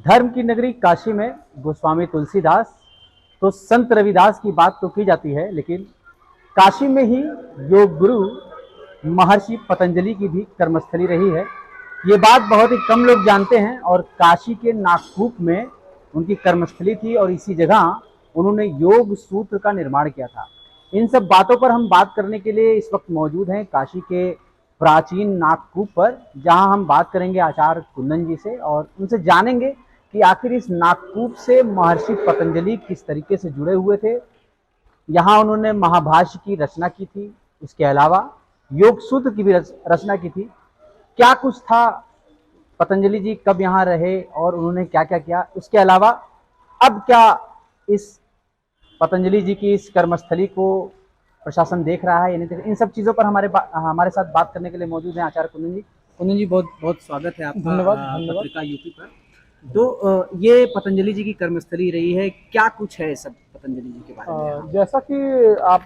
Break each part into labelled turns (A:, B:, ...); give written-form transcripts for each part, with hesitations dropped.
A: धर्म की नगरी काशी में गोस्वामी तुलसीदास तो संत रविदास की बात तो की जाती है, लेकिन काशी में ही योग गुरु महर्षि पतंजलि की भी कर्मस्थली रही है। ये बात बहुत ही कम लोग जानते हैं और काशी के नागकूप में उनकी कर्मस्थली थी और इसी जगह उन्होंने योग सूत्र का निर्माण किया था। इन सब बातों पर हम बात करने के लिए इस वक्त मौजूद हैं काशी के प्राचीन नागकूप पर, जहां हम बात करेंगे आचार्य कुंदन जी से और उनसे जानेंगे कि आखिर इस नागकूप से महर्षि पतंजलि किस तरीके से जुड़े हुए थे। यहाँ उन्होंने महाभाष्य की रचना की थी, उसके अलावा योग सूत्र की भी रचना की थी। क्या कुछ था, पतंजलि जी कब यहाँ रहे और उन्होंने क्या क्या किया, उसके अलावा अब क्या इस पतंजलि जी की इस कर्मस्थली को प्रशासन देख रहा है या नहीं देख रहा, इन सब चीज़ों पर हमारे साथ बात करने के लिए मौजूद हैं आचार्य कुंदन जी। कुंदन जी, बहुत बहुत स्वागत है आपका
B: धन्यवाद धन्यवाद।
A: पत्रिका यूपी पर। तो ये पतंजलि जी की कर्मस्थली रही है, क्या कुछ है सब पतंजलि जी के बारे में यहाँ?
B: जैसा कि आप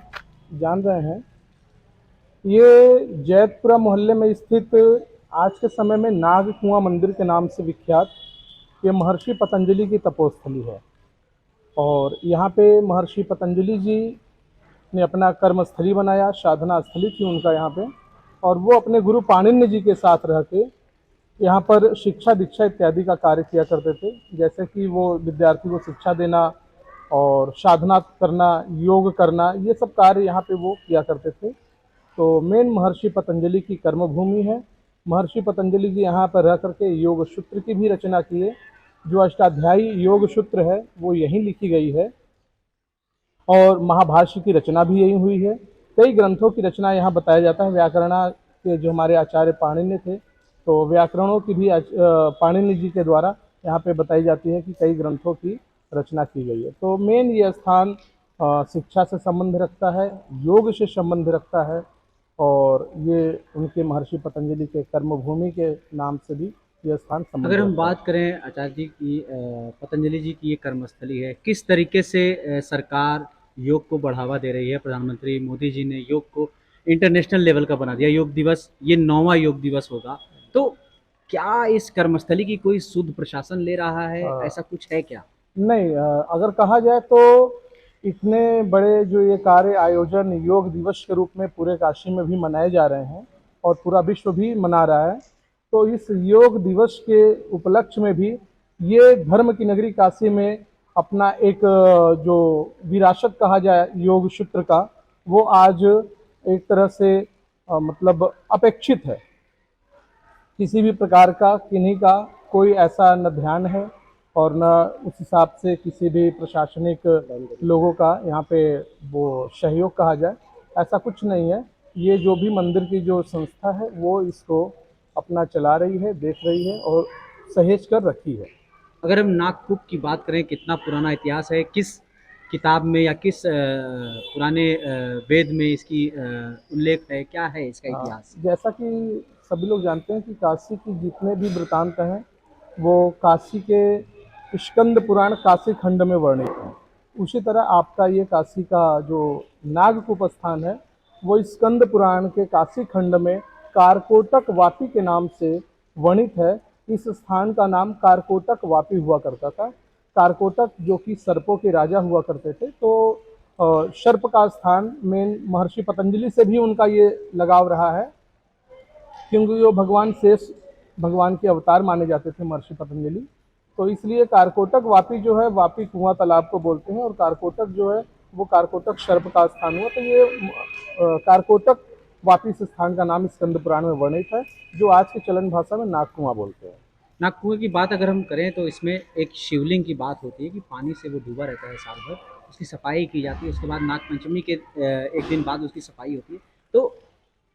B: जान रहे हैं, ये जैतपुरा मोहल्ले में स्थित आज के समय में नाग कुआं मंदिर के नाम से विख्यात ये महर्षि पतंजलि की तपोस्थली है। और यहाँ पे महर्षि पतंजलि जी ने अपना कर्मस्थली बनाया, साधना स्थली थी उनका यहाँ पे। और वो अपने गुरु पाणिनि जी के साथ रह के यहाँ पर शिक्षा दीक्षा इत्यादि का कार्य किया करते थे। जैसे कि वो विद्यार्थी को शिक्षा देना और साधना करना, योग करना, ये सब कार्य यहाँ पे वो किया करते थे। तो मेन महर्षि पतंजलि की कर्मभूमि है। महर्षि पतंजलि जी यहाँ पर रह करके योग सूत्र की भी रचना की है। जो अष्टाध्यायी योग सूत्र है वो यहीं लिखी गई है और महाभाष्य की रचना भी यहीं हुई है। कई ग्रंथों की रचना यहाँ बताया जाता है। व्याकरणा के जो हमारे आचार्य पाणिनि थे, तो व्याकरणों की भी पाणिनि जी के द्वारा यहाँ पे बताई जाती है कि कई ग्रंथों की रचना की गई है। तो मेन ये स्थान शिक्षा से संबंध रखता है, योग से संबंध रखता है और ये उनके महर्षि पतंजलि के कर्मभूमि के नाम से भी यह स्थान
A: अगर
B: संबंध
A: हम
B: रखता है।
A: बात करें आचार्य जी की, पतंजलि जी की ये कर्मस्थली है, किस तरीके से सरकार योग को बढ़ावा दे रही है। प्रधानमंत्री मोदी जी ने योग को इंटरनेशनल लेवल का बना दिया। योग दिवस, ये 9वां योग दिवस होगा। तो क्या इस कर्मस्थली की कोई शुद्ध प्रशासन ले रहा है,
B: अ,
A: ऐसा कुछ है क्या?
B: नहीं, अगर कहा जाए तो इतने बड़े जो ये कार्य आयोजन योग दिवस के रूप में पूरे काशी में भी मनाए जा रहे हैं और पूरा विश्व भी मना रहा है। तो इस योग दिवस के उपलक्ष्य में भी ये धर्म की नगरी काशी में अपना एक जो विरासत कहा जाए योग सूत्र का, वो आज एक तरह से मतलब अपेक्षित है। किसी भी प्रकार का किन्हीं का कोई ऐसा न ध्यान है और न उस हिसाब से किसी भी प्रशासनिक लोगों का यहाँ पे वो सहयोग कहा जाए, ऐसा कुछ नहीं है। ये जो भी मंदिर की जो संस्था है वो इसको अपना चला रही है, देख रही है और सहेज कर रखी है।
A: अगर हम नागकूप की बात करें, कितना पुराना इतिहास है, किस किताब में या किस पुराने वेद में इसकी उल्लेख है, क्या है इसका इतिहास?
B: जैसा कि सभी लोग जानते हैं कि काशी की जितने भी वृतांत हैं वो काशी के स्कंद पुराण काशी खंड में वर्णित हैं। उसी तरह आपका ये काशी का जो नागकूप स्थान है वो स्कंद पुराण के काशी खंड में कारकोटक वापी के नाम से वर्णित है। इस स्थान का नाम कारकोटक वापी हुआ करता था। कारकोटक जो कि सर्पों के राजा हुआ करते थे, तो सर्प का स्थान मेन महर्षि पतंजलि से भी उनका ये लगाव रहा है, क्योंकि वो भगवान शेष भगवान के अवतार माने जाते थे महर्षि पतंजलि। तो इसलिए कारकोटक वापी जो है, वापी कुआं तालाब को बोलते हैं और कारकोटक जो है वो कारकोटक सर्प का स्थान हुआ। तो ये कारकोटक वापी इस स्थान का नाम स्कंद पुराण में वर्णित है, जो आज के चलन भाषा में नाग कुआं बोलते हैं।
A: नागकुएं की बात अगर हम करें तो इसमें एक शिवलिंग की बात होती है कि पानी से वो डूबा रहता है साल भर, उसकी सफाई की जाती है। उसके बाद नाग पंचमी के एक दिन बाद उसकी सफाई होती है। तो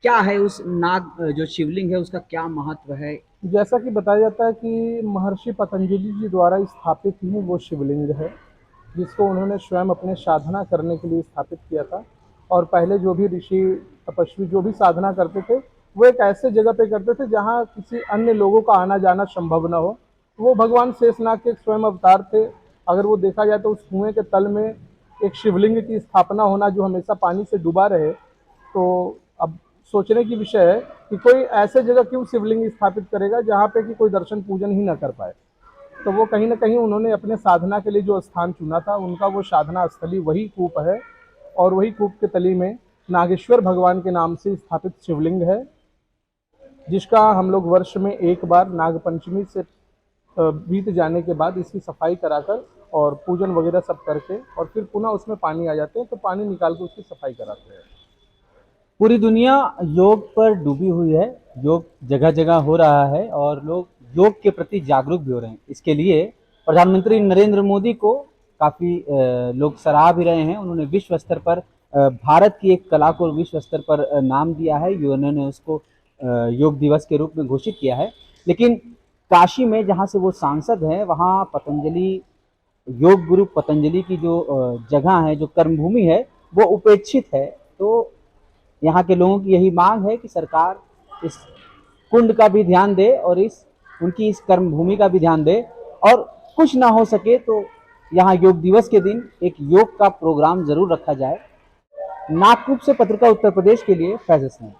A: क्या है उस जो शिवलिंग है उसका क्या महत्व है?
B: जैसा कि बताया जाता है कि महर्षि पतंजलि जी द्वारा स्थापित ही वो शिवलिंग है, जिसको उन्होंने स्वयं अपने साधना करने के लिए स्थापित किया था। और पहले जो भी ऋषि तपस्वी जो भी साधना करते थे, वो एक ऐसे जगह पे करते थे जहाँ किसी अन्य लोगों का आना जाना संभव न हो। वो भगवान शेषनाग के स्वयं अवतार थे। अगर वो देखा जाए तो उस कुएं के तल में एक शिवलिंग की स्थापना होना जो हमेशा पानी से डूबा रहे, तो अब सोचने की विषय है कि कोई ऐसे जगह क्यों शिवलिंग स्थापित करेगा जहाँ पे कि कोई दर्शन पूजन ही ना कर पाए। तो वो कहीं ना कहीं उन्होंने अपने साधना के लिए जो स्थान चुना था, उनका वो साधना स्थली वही कूप है। और वही कूप के तली में नागेश्वर भगवान के नाम से स्थापित शिवलिंग है, जिसका हम लोग वर्ष में एक बार नागपंचमी से बीत जाने के बाद इसकी सफाई कराकर और पूजन वगैरह सब करके और फिर पुनः उसमें पानी आ जाते हैं, तो पानी निकाल कर उसकी सफाई कराते हैं।
A: पूरी दुनिया योग पर डूबी हुई है, योग जगह जगह हो रहा है और लोग योग के प्रति जागरूक भी हो रहे हैं। इसके लिए प्रधानमंत्री नरेंद्र मोदी को काफ़ी लोग सराह भी रहे हैं। उन्होंने विश्व स्तर पर भारत की एक कला को विश्व स्तर पर नाम दिया है, उन्होंने उसको योग दिवस के रूप में घोषित किया है। लेकिन काशी में जहाँ से वो सांसद हैं, वहाँ पतंजलि योग गुरु पतंजलि की जो जगह है, जो कर्मभूमि है, वो उपेक्षित है। तो यहाँ के लोगों की यही मांग है कि सरकार इस कुंड का भी ध्यान दे और उनकी इस कर्मभूमि का भी ध्यान दे, और कुछ ना हो सके तो यहाँ योग दिवस के दिन एक योग का प्रोग्राम जरूर रखा जाए। नागपुर से पत्रकार उत्तर प्रदेश के लिए फैज़ हसन।